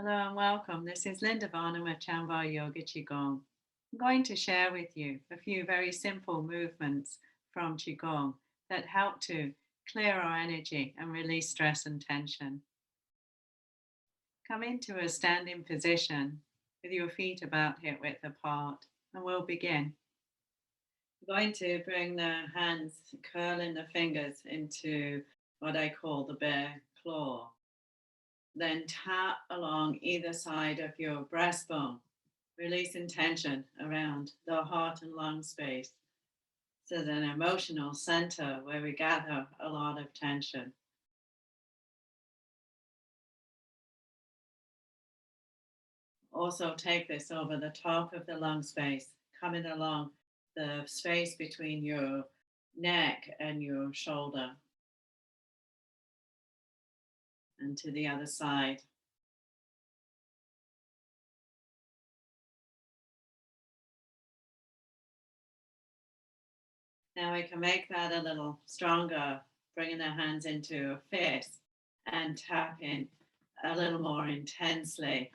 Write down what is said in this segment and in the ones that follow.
Hello and welcome. This is Linda Varnam at Chanvar Yoga Qigong. I'm going to share with you a few very simple movements from Qigong that help to clear our energy and release stress and tension. Come into a standing position with your feet about hip width apart, and we'll begin. I'm going to bring the hands, curling the fingers into what I call the bear claw. Then tap along either side of your breastbone, releasing tension around the heart and lung space. This is an emotional center where we gather a lot of tension. Also take this over the top of the lung space, coming along the space between your neck and your shoulder, and to the other side. Now we can make that a little stronger, bringing the hands into a fist and tapping a little more intensely.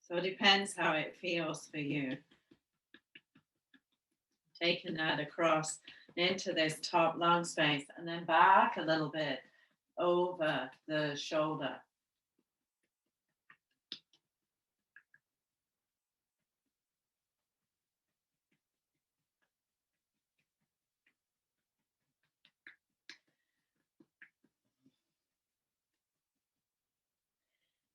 So it depends how it feels for you. Taking that across into this top lung space and then back a little bit over the shoulder.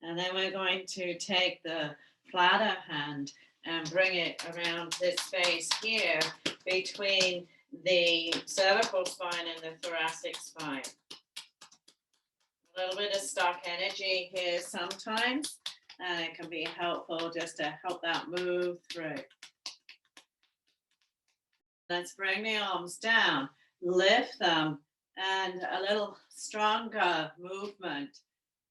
And then we're going to take the flatter hand and bring it around this space here between the cervical spine and the thoracic spine. A little bit of stuck energy here sometimes, and it can be helpful just to help that move through. Let's bring the arms down, lift them, and a little stronger movement.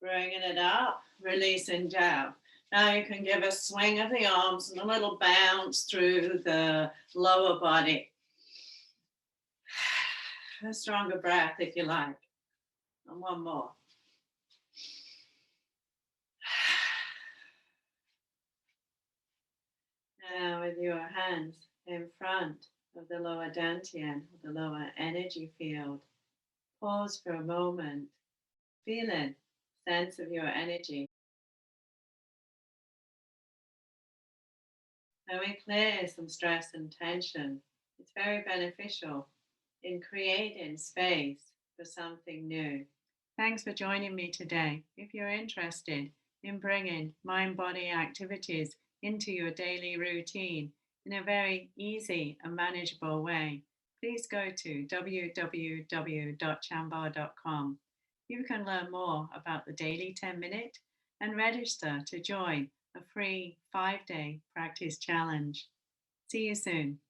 Bringing it up, releasing down. Now you can give a swing of the arms and a little bounce through the lower body. A stronger breath if you like. And one more. Now with your hands in front of the lower dantian, the lower energy field, pause for a moment, feeling sense of your energy. When we clear some stress and tension, it's very beneficial in creating space for something new. Thanks for joining me today. If you're interested in bringing mind-body activities into your daily routine in a very easy and manageable way, please go to www.chanvar.com. You can learn more about the daily 10-minute and register to join a free 5-day practice challenge. See you soon.